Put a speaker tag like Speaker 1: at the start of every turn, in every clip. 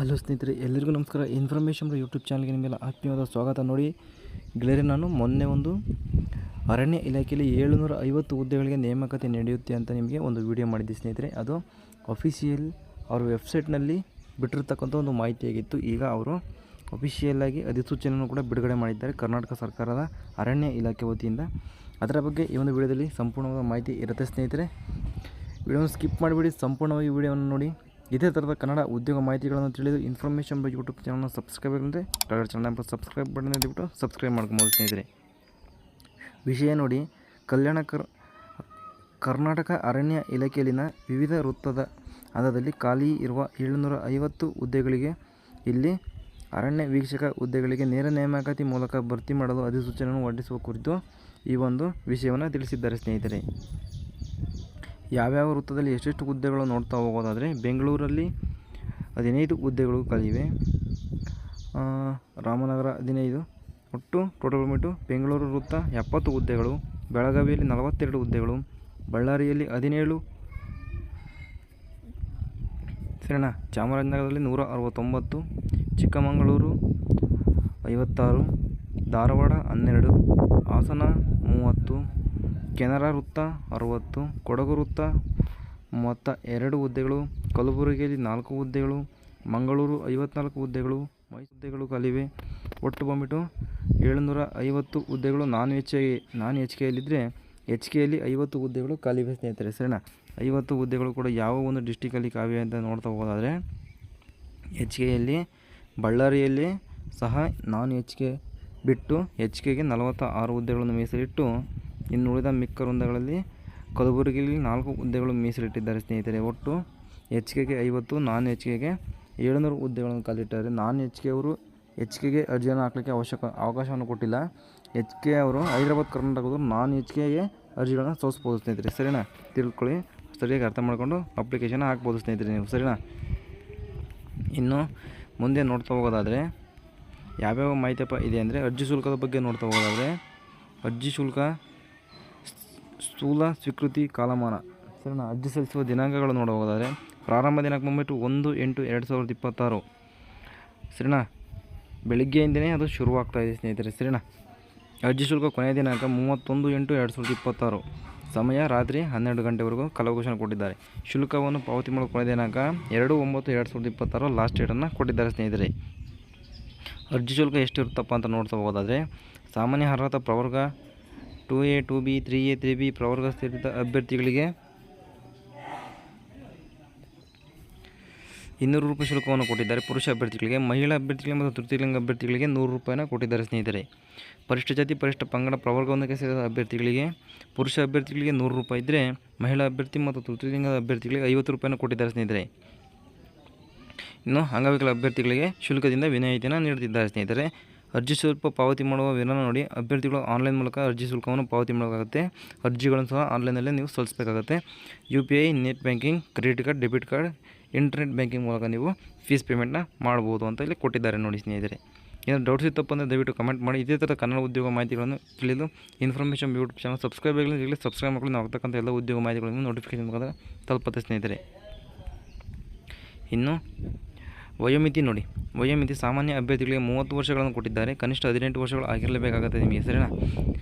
Speaker 1: Hello ಸ್ನೇಹಿತರೆ, ಎಲ್ಲರಿಗೂ ನಮಸ್ಕಾರ. ಇನ್ಫಾರ್ಮೇಷನ್ ಯೂಟ್ಯೂಬ್ ಚಾನಲ್ಗೆ ನಿಮಗೆಲ್ಲ ಆತ್ಮೀಯವಾದ ಸ್ವಾಗತ. ನೋಡಿ ಗೆಳೆಯರೆ, ನಾನು ಮೊನ್ನೆ ಒಂದು ಅರಣ್ಯ ಇಲಾಖೆಯಲ್ಲಿ 750 ಹುದ್ದೆಗಳಿಗೆ ನೇಮಕಾತಿ ನಡೆಯುತ್ತೆ ಅಂತ ನಿಮಗೆ ಒಂದು ವಿಡಿಯೋ ಮಾಡಿದ್ದೆ ಸ್ನೇಹಿತರೆ. ಅದು ಅಫಿಷಿಯಲ್ ಅವ್ರ ವೆಬ್ಸೈಟ್ನಲ್ಲಿ ಬಿಟ್ಟಿರ್ತಕ್ಕಂಥ ಒಂದು ಮಾಹಿತಿಯಾಗಿತ್ತು. ಈಗ ಅವರು ಅಫಿಷಿಯಲ್ಲಾಗಿ ಅಧಿಸೂಚನೆಯನ್ನು ಕೂಡ ಬಿಡುಗಡೆ ಮಾಡಿದ್ದಾರೆ ಕರ್ನಾಟಕ ಸರ್ಕಾರದ ಅರಣ್ಯ ಇಲಾಖೆ ವತಿಯಿಂದ. ಅದರ ಬಗ್ಗೆ ಈ ಒಂದು ವಿಡಿಯೋದಲ್ಲಿ ಸಂಪೂರ್ಣವಾದ ಮಾಹಿತಿ ಇರುತ್ತೆ ಸ್ನೇಹಿತರೆ. ವಿಡಿಯೋನ ಸ್ಕಿಪ್ ಮಾಡಿಬಿಡಿ, ಸಂಪೂರ್ಣವಾಗಿ ವಿಡಿಯೋವನ್ನು ನೋಡಿ. ಇದೇ ಥರದ ಕನ್ನಡ ಉದ್ಯೋಗ ಮಾಹಿತಿಗಳನ್ನು ತಿಳಿದು ಇನ್ಫಾರ್ಮೇಷನ್ ಬಗ್ಗೆ ಯೂಟ್ಯೂಬ್ ಚಾನಲ್ನ ಸಬ್ಸ್ಕ್ರೈಬ್ ಆಗಿದ್ರೆ ಚಾನಲ್ ಸಬ್ಸ್ಕ್ರೈಬ್ ಬಟನ್ ಇದ್ಬಿಟ್ಟು ಸಬ್ಸ್ಕ್ರೈಬ್ ಮಾಡ್ಕೊಬೋದು ಸ್ನೇಹಿತರೆ. ವಿಷಯ ನೋಡಿ, ಕರ್ನಾಟಕ ಅರಣ್ಯ ಇಲಾಖೆಯಲ್ಲಿನ ವಿವಿಧ ವೃತ್ತದ ಹಂತದಲ್ಲಿ ಖಾಲಿ ಇರುವ 750 ಹುದ್ದೆಗಳಿಗೆ ಇಲ್ಲಿ ಅರಣ್ಯ ವೀಕ್ಷಕ ಹುದ್ದೆಗಳಿಗೆ ನೇರ ನೇಮಕಾತಿ ಮೂಲಕ ಭರ್ತಿ ಮಾಡಲು ಅಧಿಸೂಚನೆಯನ್ನು ಹೊರಡಿಸುವ ಕುರಿತು ಈ ಒಂದು ವಿಷಯವನ್ನು ತಿಳಿಸಿದ್ದಾರೆ ಸ್ನೇಹಿತರೆ. ಯಾವ್ಯಾವ ವೃತ್ತದಲ್ಲಿ ಎಷ್ಟೆಷ್ಟು ಹುದ್ದೆಗಳು ನೋಡ್ತಾ ಹೋಗೋದಾದರೆ, ಬೆಂಗಳೂರಲ್ಲಿ 15 ಹುದ್ದೆಗಳು ಖಾಲಿವೆ, ರಾಮನಗರ 15, ಒಟ್ಟು ಟೋಟಲ್ ಬಂದ್ಬಿಟ್ಟು ಬೆಂಗಳೂರು ವೃತ್ತ 70 ಹುದ್ದೆಗಳು, ಬೆಳಗಾವಿಯಲ್ಲಿ 42 ಹುದ್ದೆಗಳು, ಬಳ್ಳಾರಿಯಲ್ಲಿ 17, ಸರಿನಾ, ಚಾಮರಾಜನಗರದಲ್ಲಿ 169, ಚಿಕ್ಕಮಗಳೂರು 56, ಧಾರವಾಡ 12, ಹಾಸನ 30, ಕೆನರಾ ವೃತ್ತ 60, ಕೊಡಗು ವೃತ್ತ 32 ಹುದ್ದೆಗಳು, ಕಲಬುರಗಿಯಲ್ಲಿ 4 ಹುದ್ದೆಗಳು, ಮಂಗಳೂರು 54 ಹುದ್ದೆಗಳು, ಮೈಸೂರು ಹುದ್ದೆಗಳು ಖಾಲಿವೆ. ಒಟ್ಟು ಬಂದ್ಬಿಟ್ಟು 750 ಹುದ್ದೆಗಳು ನಾನ್ ಎಚ್ ಕೆಯಲ್ಲಿದ್ದರೆ ಎಚ್ ಕೆಯಲ್ಲಿ 50 ಹುದ್ದೆಗಳು ಖಾಲಿವೆ ಸ್ನೇಹಿತರೆ. ಸರಿನಾ, 50 ಹುದ್ದೆಗಳು ಕೂಡ ಯಾವ ಒಂದು ಡಿಸ್ಟಿಕಲ್ಲಿ ಖಾಲಿ ಅಂತ ನೋಡ್ತಾ ಹೋಗೋದಾದರೆ, ಎಚ್ ಕೆಯಲ್ಲಿ ಬಳ್ಳಾರಿಯಲ್ಲಿ ಸಹ ನಾನ್ ಎಚ್ ಕೆ ಬಿಟ್ಟು ಎಚ್ ಕೆಗೆ 46 ಹುದ್ದೆಗಳನ್ನು ಮೀಸಲಿಟ್ಟು, ಇನ್ನು ಉಳಿದ ಮಿಕ್ಕ ವೃಂದಗಳಲ್ಲಿ ಕಲಬುರಗಿಯಲ್ಲಿ 4 ಹುದ್ದೆಗಳು ಮೀಸಲಿಟ್ಟಿದ್ದಾರೆ ಸ್ನೇಹಿತರೆ. ಒಟ್ಟು ಎಚ್ ಕೆಗೆ 50, ನಾನ್ ಎಚ್ ಕೆಗೆ 700 ಹುದ್ದೆಗಳನ್ನು ಕಾಲಿಟ್ಟಿದ್ದಾರೆ. ನಾನ್ ಎಚ್ ಕೆ ಅವರು ಎಚ್ ಕೆಗೆ ಅರ್ಜಿಯನ್ನು ಹಾಕಲಿಕ್ಕೆ ಅವಕಾಶವನ್ನು ಕೊಟ್ಟಿಲ್ಲ. ಎಚ್ ಕೆ ಅವರು ಹೈದರಾಬಾದ್ ಕರ್ನಾಟಕದವರು ನಾನ್ ಎಚ್ ಕೆಗೆ ಅರ್ಜಿಗಳನ್ನು ಸಲ್ಲಿಸ್ಬೋದು ಸ್ನೇಹಿತರೆ. ಸರಿನಾ, ತಿಳ್ಕೊಳ್ಳಿ, ಸರಿಯಾಗಿ ಅರ್ಥ ಮಾಡ್ಕೊಂಡು ಅಪ್ಲಿಕೇಶನ್ ಹಾಕ್ಬೋದು ಸ್ನೇಹಿತರೆ ನೀವು. ಸರಿನಾ, ಇನ್ನು ಮುಂದೆ ನೋಡ್ತಾ ಹೋಗೋದಾದರೆ ಯಾವ್ಯಾವ ಮಾಹಿತಿಯಪ್ಪ ಇದೆ ಅಂದರೆ, ಅರ್ಜಿ ಶುಲ್ಕದ ಬಗ್ಗೆ ನೋಡ್ತಾ ಹೋಗೋದಾದರೆ, ಅರ್ಜಿ ಶುಲ್ಕ, ಸ್ಥೂಲ ಸ್ವೀಕೃತಿ ಕಾಲಮಾನ, ಸರಿನಾ, ಅರ್ಜಿ ಸಲ್ಲಿಸುವ ದಿನಾಂಕಗಳು ನೋಡೋದಾದರೆ, ಪ್ರಾರಂಭ ದಿನಾಂಕ ಬಂದ್ಬಿಟ್ಟು 1/8/2026, ಸರಿನಾ, ಬೆಳಗ್ಗೆಯಿಂದನೇ ಅದು ಶುರುವಾಗ್ತಾಯಿದೆ ಸ್ನೇಹಿತರೆ. ಸರಿನಾ, ಅರ್ಜಿ ಶುಲ್ಕ ಕೊನೆಯ ದಿನಾಂಕ 31/8/2026, ಸಮಯ ರಾತ್ರಿ 12 ಗಂಟೆವರೆಗೂ ಕಾಲಾವಕಾಶ ಕೊಟ್ಟಿದ್ದಾರೆ. ಶುಲ್ಕವನ್ನು ಪಾವತಿ ಮಾಡೋ ಕೊನೆಯ ದಿನಾಂಕ 2/9/2026 ಲಾಸ್ಟ್ ಡೇಟನ್ನು ಕೊಟ್ಟಿದ್ದಾರೆ ಸ್ನೇಹಿತರೆ. ಅರ್ಜಿ ಶುಲ್ಕ ಎಷ್ಟಿರುತ್ತಪ್ಪ ಅಂತ ನೋಡ್ತಾ ಹೋಗೋದಾದರೆ, ಸಾಮಾನ್ಯ ಅರ್ಹತಾ ಪ್ರವರ್ಗ 2A 2B 3A 3B ಪ್ರವರ್ಗ ಸೇರಿದ ಅಭ್ಯರ್ಥಿಗಳಿಗೆ 200 ರೂಪಾಯಿ ಶುಲ್ಕವನ್ನು ಕೊಟ್ಟಿದ್ದಾರೆ ಪುರುಷ ಅಭ್ಯರ್ಥಿಗಳಿಗೆ. ಮಹಿಳಾ ಅಭ್ಯರ್ಥಿಗಳಿಗೆ ಮತ್ತು ತೃತೀಯ ಲಿಂಗ ಅಭ್ಯರ್ಥಿಗಳಿಗೆ 100 ರೂಪಾಯಿನ ಕೊಟ್ಟಿದ್ದಾರೆ ಸ್ನೇಹಿತರೆ. ಪರಿಶಿಷ್ಟ ಜಾತಿ ಪರಿಶಿಷ್ಟ ಪಂಗಡ ಪ್ರವರ್ಗವೊಂದಕ್ಕೆ ಸೇರಿದ ಅಭ್ಯರ್ಥಿಗಳಿಗೆ, ಪುರುಷ ಅಭ್ಯರ್ಥಿಗಳಿಗೆ 100 ರೂಪಾಯಿ ಇದ್ದರೆ, ಮಹಿಳಾ ಅಭ್ಯರ್ಥಿ ಮತ್ತು ತೃತೀಯ ಲಿಂಗದ ಅಭ್ಯರ್ಥಿಗಳಿಗೆ 50 ರೂಪಾಯಿನ ಕೊಟ್ಟಿದ್ದಾರೆ ಸ್ನೇಹಿತರೆ. ಇನ್ನು ಅಂಗವಿಕಲ ಅಭ್ಯರ್ಥಿಗಳಿಗೆ ಶುಲ್ಕದಿಂದ ವಿನಾಯಿತಿಯನ್ನು ನೀಡುತ್ತಿದ್ದಾರೆ ಸ್ನೇಹಿತರೆ. ಅರ್ಜಿ ಶುಲ್ಕ ಪಾವತಿ ಮಾಡುವ ವಿಧಾನ ನೋಡಿ, ಅಭ್ಯರ್ಥಿಗಳು ಆನ್ಲೈನ್ ಮೂಲಕ ಅರ್ಜಿ ಶುಲ್ಕವನ್ನು ಪಾವತಿ ಮಾಡಬೇಕಾಗುತ್ತೆ. ಅರ್ಜಿಗಳನ್ನು ಸಹ ಆನ್ಲೈನಲ್ಲೇ ನೀವು ಸಲ್ಲಿಸಬೇಕಾಗುತ್ತೆ. UPI, net banking, credit card, debit card, internet banking ಮೂಲಕ ನೀವು ಫೀಸ್ ಪೇಮೆಂಟ್ನ ಮಾಡ್ಬೋದು ಅಂತ ಇಲ್ಲಿ ಕೊಟ್ಟಿದ್ದಾರೆ ನೋಡಿ ಸ್ನೇಹಿತರೆ. ಏನಾದರೂ ಡೌಟ್ಸ್ ಇತ್ತಪ್ಪ ಅಂದರೆ ದಯವಿಟ್ಟು ಕಮೆಂಟ್ ಮಾಡಿ. ಇದೇ ಥರ ಕನ್ನಡ ಉದ್ಯೋಗ ಮಾಹಿತಿಗಳನ್ನು ತಿಳಿದು ಇನ್ಫಾರ್ಮೇಷನ್ ಯೂಟ್ಯೂಬ್ ಚಾನಲ್ ಸಬ್ಸ್ಕ್ರೈಬ್ ಆಗಲಿ, ಈಗಲೇ ಸಬ್ಸ್ಕ್ರೈಬ್ ಮಾಡ್ಕೊಂಡು ನಾವು ಆಗ್ತಕ್ಕಂಥ ಎಲ್ಲ ಉದ್ಯೋಗ ಮಾಹಿತಿಗಳನ್ನು ನೋಟಿಫಿಕೇಶನ್ ಮುಖಾಂತರ ತಲುಪುತ್ತೆ ಸ್ನೇಹಿತರೆ. ಇನ್ನು ವಯೋಮಿತಿ ನೋಡಿ, ವಯೋಮಿತಿ ಸಾಮಾನ್ಯ ಅಭ್ಯರ್ಥಿಗಳಿಗೆ 30 ವರ್ಷಗಳನ್ನು ಕೊಟ್ಟಿದ್ದಾರೆ. ಕನಿಷ್ಠ 18 ವರ್ಷಗಳು ಆಗಿರಲೇಬೇಕಾಗುತ್ತೆ ನಿಮಗೆ. ಸರಿನಾ,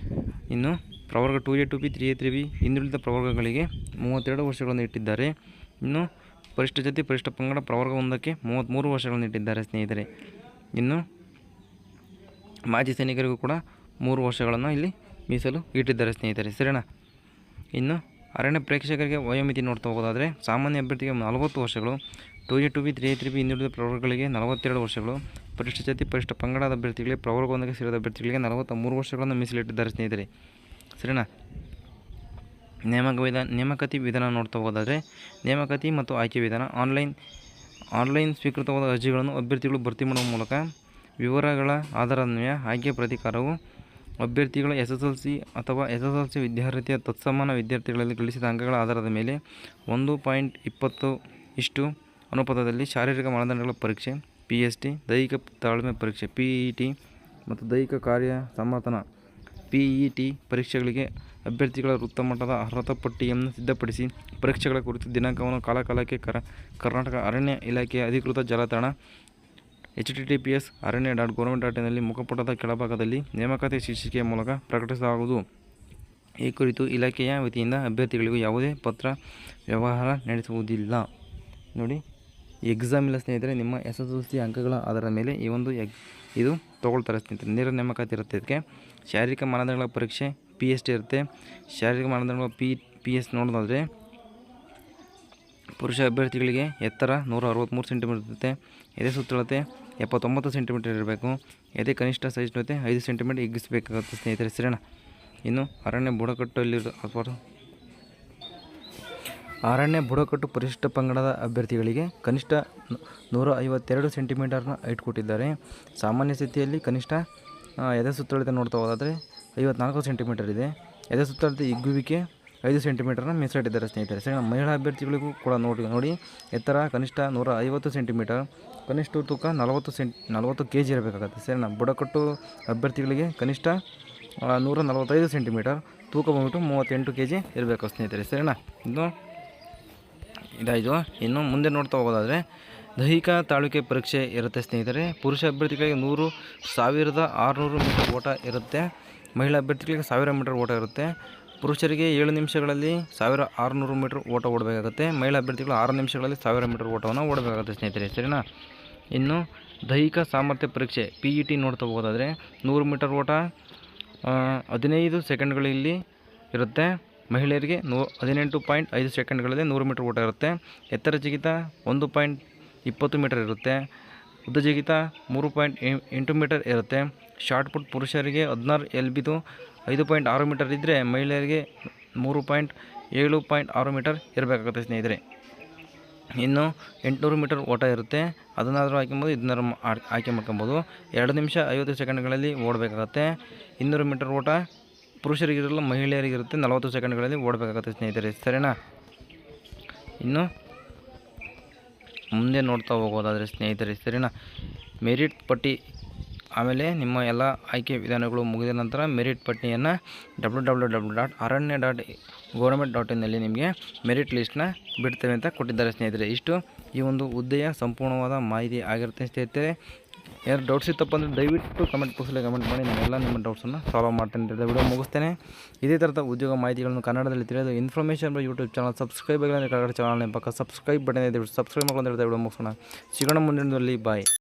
Speaker 1: ಇನ್ನು ಪ್ರವರ್ಗ 2A 2B 3A 3B ಹಿಂದುಳಿದ ಪ್ರವರ್ಗಗಳಿಗೆ 32 ವರ್ಷಗಳನ್ನು ಇಟ್ಟಿದ್ದಾರೆ. ಇನ್ನು ಪರಿಶಿಷ್ಟ ಜಾತಿ ಪರಿಶಿಷ್ಟ ಪಂಗಡ ಪ್ರವರ್ಗ 1ಕ್ಕೆ 33 ವರ್ಷಗಳನ್ನು ಇಟ್ಟಿದ್ದಾರೆ ಸ್ನೇಹಿತರೆ. ಇನ್ನು ಮಾಜಿ ಸೈನಿಕರಿಗೂ ಕೂಡ 3 ವರ್ಷಗಳನ್ನು ಇಲ್ಲಿ ಮೀಸಲು ಇಟ್ಟಿದ್ದಾರೆ ಸ್ನೇಹಿತರೆ. ಸರಿನಾ, ಇನ್ನು ಅರಣ್ಯ ಪ್ರೇಕ್ಷಕರಿಗೆ ವಯೋಮಿತಿ ನೋಡ್ತಾ ಹೋಗೋದಾದರೆ, ಸಾಮಾನ್ಯ ಅಭ್ಯರ್ಥಿಗೆ 40 ವರ್ಷಗಳು, 2A 2B 3A 3B ಹಿಂದುಳಿದ ಪ್ರವರ್ಗಗಳಿಗೆ 42 ವರ್ಷಗಳು, ಪರಿಶಿಷ್ಟ ಜಾತಿ ಪರಿಶಿಷ್ಟ ಪಂಗಡದ ಅಭ್ಯರ್ಥಿಗಳಿಗೆ ಪ್ರವರ್ಗ 1ಕ್ಕೆ ಸೇರಿದ ಅಭ್ಯರ್ಥಿಗಳಿಗೆ 43 ವರ್ಷಗಳನ್ನು ಮೀಸಲಿಟ್ಟಿದ್ದಾರೆ ಸ್ನೇಹಿತರೆ. ಸರಿನಾ, ನೇಮಕಾತಿ ವಿಧಾನ ನೋಡ್ತಾ ಹೋಗೋದಾದರೆ, ನೇಮಕಾತಿ ಮತ್ತು ಆಯ್ಕೆ ವಿಧಾನ, ಆನ್ಲೈನ್ ಸ್ವೀಕೃತವಾದ ಅರ್ಜಿಗಳನ್ನು ಅಭ್ಯರ್ಥಿಗಳು ಭರ್ತಿ ಮಾಡುವ ಮೂಲಕ ವಿವರಗಳ ಆಧಾರದ ಮೇಲೆ ಆಯ್ಕೆ ಪ್ರಾಧಿಕಾರವು ಅಭ್ಯರ್ಥಿಗಳ SSLC ಅಥವಾ SSLC ವಿದ್ಯಾರ್ಹತೆಯ ತತ್ಸಮಾನ ವಿದ್ಯಾರ್ಥಿಗಳಲ್ಲಿ ಗಳಿಸಿದ ಅಂಕಗಳ ಆಧಾರದ ಮೇಲೆ 1.20 ಅನುಪಾತದಲ್ಲಿ ಶಾರೀರಿಕ ಮಾನದಂಡಗಳ ಪರೀಕ್ಷೆ PST, ದೈಹಿಕ ತಾಳ್ಮೆ ಪರೀಕ್ಷೆ PET ಮತ್ತು ದೈಹಿಕ ಕಾರ್ಯ ಸಮರ್ಥನ PET ಪರೀಕ್ಷೆಗಳಿಗೆ ಅಭ್ಯರ್ಥಿಗಳ ವೃತ್ತಮಟ್ಟದ ಅರ್ಹತಾ ಪಟ್ಟಿಯನ್ನು ಸಿದ್ಧಪಡಿಸಿ ಪರೀಕ್ಷೆಗಳ ಕುರಿತು ದಿನಾಂಕವನ್ನು ಕಾಲಕಾಲಕ್ಕೆ ಕರ್ನಾಟಕ ಅರಣ್ಯ ಇಲಾಖೆಯ ಅಧಿಕೃತ ಜಾಲತಾಣ https aranya.government.in ಮುಖಪುಟದ ಕೆಳಭಾಗದಲ್ಲಿ ನೇಮಕಾತಿ ಶೀರ್ಷಿಕೆಯ ಮೂಲಕ ಪ್ರಕಟಿಸಲಾಗುವುದು. ಈ ಕುರಿತು ಇಲಾಖೆಯ ವತಿಯಿಂದ ಅಭ್ಯರ್ಥಿಗಳಿಗೂ ಯಾವುದೇ ಪತ್ರ ವ್ಯವಹಾರ ನಡೆಸುವುದಿಲ್ಲ. ನೋಡಿ, ಎಕ್ಸಾಮ್ ಇಲ್ಲ ಸ್ನೇಹಿತರೆ. ನಿಮ್ಮ SSLC ಅಂಕಗಳ ಆಧಾರದ ಮೇಲೆ ಇದು ತೊಗೊಳ್ತಾರೆ ಸ್ನೇಹಿತರೆ. ನೇರ ನೇಮಕಾತಿ ಇರುತ್ತೆ. ಇದಕ್ಕೆ ಶಾರೀರಿಕ ಮಾನದಂಡಗಳ ಪರೀಕ್ಷೆ PST ಇರುತ್ತೆ. ಶಾರೀರಿಕ ಮಾನದಂಡಗಳ PS ನೋಡೋದಾದರೆ ಪುರುಷ ಅಭ್ಯರ್ಥಿಗಳಿಗೆ ಎತ್ತರ 163 ಸೆಂಟಿಮೀಟರ್ ಇರುತ್ತೆ. ಎದೆ ಸುತ್ತಳತೆ 79 ಸೆಂಟಿಮೀಟರ್ ಇರಬೇಕು. ಎದೆ ಕನಿಷ್ಠ ಸಹಿಷ್ಣುತೆ 5 ಸೆಂಟಿಮೀಟರ್ ಹಿಗ್ಗಿಸಬೇಕಾಗುತ್ತೆ ಸ್ನೇಹಿತರೆ. ಸರಿನಾ? ಇನ್ನು ಅರಣ್ಯ ಬುಡಕಟ್ಟು ಪರಿಶಿಷ್ಟ ಪಂಗಡದ ಅಭ್ಯರ್ಥಿಗಳಿಗೆ ಕನಿಷ್ಠ 152 ಸೆಂಟಿಮೀಟರ್ನ ಹೈಟ್ ಕೊಟ್ಟಿದ್ದಾರೆ. ಸಾಮಾನ್ಯ ಸ್ಥಿತಿಯಲ್ಲಿ ಕನಿಷ್ಠ ಎದೆ ಸುತ್ತಳತೆ ನೋಡ್ತಾ ಹೋದಾದರೆ 54 ಸೆಂಟಿಮೀಟರ್ ಇದೆ. ಎದೆ ಸುತ್ತಳತೆ ಹಿಗ್ಗುವಿಕೆ 5 ಸೆಂಟಿಮೀಟರ್ನ ಮೀಸಲಿಟ್ಟಿದ್ದಾರೆ ಸ್ನೇಹಿತರೆ. ಸರಿ, ಮಹಿಳಾ ಅಭ್ಯರ್ಥಿಗಳಿಗೂ ಕೂಡ ನೋಡಿ ಎತ್ತರ ಕನಿಷ್ಠ 150 ಸೆಂಟಿಮೀಟರ್, ಕನಿಷ್ಠ ತೂಕ 40 kg ಇರಬೇಕಾಗುತ್ತೆ. ಸರಿನಾ? ಬುಡಕಟ್ಟು ಅಭ್ಯರ್ಥಿಗಳಿಗೆ ಕನಿಷ್ಠ 145 ಸೆಂಟಿಮೀಟರ್, ತೂಕ ಬಂದ್ಬಿಟ್ಟು 38 kg ಇರಬೇಕು ಸ್ನೇಹಿತರೆ. ಸರಿನಾ? ಇದಾಯಿತು. ಇನ್ನು ಮುಂದೆ ನೋಡ್ತಾ ಹೋಗೋದಾದರೆ ದೈಹಿಕ ತಾಳ್ವಿಕೆ ಪರೀಕ್ಷೆ ಇರುತ್ತೆ ಸ್ನೇಹಿತರೆ. ಪುರುಷ ಅಭ್ಯರ್ಥಿಗಳಿಗೆ 1600 ಮೀಟರ್ ಓಟ ಇರುತ್ತೆ. ಮಹಿಳಾ ಅಭ್ಯರ್ಥಿಗಳಿಗೆ 1000 ಮೀಟರ್ ಓಟ ಇರುತ್ತೆ. ಪುರುಷರಿಗೆ 7 ನಿಮಿಷಗಳಲ್ಲಿ 1600 ಮೀಟರ್ ಓಟ ಓಡಬೇಕಾಗುತ್ತೆ. ಮಹಿಳಾ ಅಭ್ಯರ್ಥಿಗಳು 6 ನಿಮಿಷಗಳಲ್ಲಿ 1000 ಮೀಟರ್ ಓಟವನ್ನು ಓಡಬೇಕಾಗುತ್ತೆ ಸ್ನೇಹಿತರೆ. ಸರಿನಾ? ಇನ್ನು ದೈಹಿಕ ಸಾಮರ್ಥ್ಯ ಪರೀಕ್ಷೆ PET ನೋಡ್ತಾ ಹೋಗೋದಾದರೆ 100 ಮೀಟರ್ ಓಟ 15 ಸೆಕೆಂಡ್ಗಳಲ್ಲಿ ಇರುತ್ತೆ. ಮಹಿಳೆಯರಿಗೆ 18.5 ಸೆಕೆಂಡ್ಗಳಲ್ಲಿ 100 ಮೀಟರ್ ಓಟ ಇರುತ್ತೆ. ಎತ್ತರ ಜಿಗಿತ 1.20 ಮೀಟರ್ ಇರುತ್ತೆ. ಉದ್ದ ಜಿಗಿತ 3.8 ಮೀಟರ್ ಇರುತ್ತೆ. ಶಾರ್ಟ್ ಪುಟ್ ಪುರುಷರಿಗೆ 16 LBದು 5.6 ಮೀಟರ್ ಇದ್ದರೆ ಮಹಿಳೆಯರಿಗೆ 7.6 ಮೀಟರ್ ಇರಬೇಕಾಗುತ್ತೆ ಸ್ನೇಹಿತರೆ. ಇನ್ನು 800 ಮೀಟರ್ ಓಟ ಇರುತ್ತೆ. ಅದನ್ನಾದರೂ ಹಾಕ್ಕೊಬೋದು, ಇದನ್ನಾದ್ರೂ ಆಯ್ಕೆ ಮಾಡ್ಕೊಬೋದು. 2 ನಿಮಿಷ 50 ಸೆಕೆಂಡ್ಗಳಲ್ಲಿ ಓಡಬೇಕಾಗತ್ತೆ. 200 ಮೀಟರ್ ಓಟ ಪುರುಷರಿಗಿರಲ್ಲ, ಮಹಿಳೆಯರಿಗಿರುತ್ತೆ. 40 ಸೆಕೆಂಡ್ಗಳಲ್ಲಿ ಓಡಬೇಕಾಗತ್ತೆ ಸ್ನೇಹಿತರೆ. ಸರಿನಾ? ಇನ್ನು ಮುಂದೆ ನೋಡ್ತಾ ಹೋಗೋದಾದರೆ ಸ್ನೇಹಿತರೆ, ಸರಿನಾ, ಮೆರಿಟ್ ಪಟ್ಟಿ ಆಮೇಲೆ ನಿಮ್ಮ ಎಲ್ಲ ಆಯ್ಕೆ ವಿಧಾನಗಳು ಮುಗಿದ ನಂತರ ಮೆರಿಟ್ ಪಟ್ಟಿಯನ್ನು www.aranya.government.in ನಿಮಗೆ ಮೆರಿಟ್ ಲಿಸ್ಟ್ನ ಬಿಡ್ತೇವೆ ಅಂತ ಕೊಟ್ಟಿದ್ದಾರೆ ಸ್ನೇಹಿತರೆ. ಇಷ್ಟು ಈ ಒಂದು ಹುದ್ದೆಯ ಸಂಪೂರ್ಣವಾದ ಮಾಹಿತಿ ಆಗಿರುತ್ತೆ ಸ್ನೇಹಿತರೆ. ಯಾರು ಡೌಟ್ಸ್ ಇತ್ತಪ್ಪ ಅಂದರೆ ದಯವಿಟ್ಟು ಕಮೆಂಟ್ ಬಾಕ್ಸಲ್ಲಿ ಕಮೆಂಟ್ ಮಾಡಿ, ನಾನೆಲ್ಲ ನಿಮ್ಮ ಡೌಟ್ಸನ್ನು ಸಾಲ್ವ್ ಮಾಡ್ತೇನೆ ಅಂತ ವಿಡಿಯೋ ಮುಗಿಸ್ತೇನೆ. ಇದೇ ಥರದ ಉದ್ಯೋಗ ಮಾಹಿತಿಗಳನ್ನು ಕನ್ನಡದಲ್ಲಿ ತಿಳಿಯೋದು ಇನ್ಫಾರ್ಮೇಷನ್ ಯೂಟ್ಯೂಬ್ ಚಾನಲ್ ಸಬ್ಸ್ಕ್ರೈಬ್ ಆಗಿಲ್ಲ ಅಂದರೆ ಕೆಳಗಡೆ ಚಾನಲ್ನ ಪಕ್ಕ ಸಬ್ಸ್ಕ್ರೈಬ್ ಬಟನ್ ಇದೆ, ಸಬ್ಸ್ಕ್ರೈಬ್ ಮಾಡ್ಕೊಂಡು ವಿಡಿಯೋ ಮುಗಿಸೋಣ. ಸಿಗೋಣ ಮುಂದಿನದಲ್ಲಿ. ಬಾಯ್.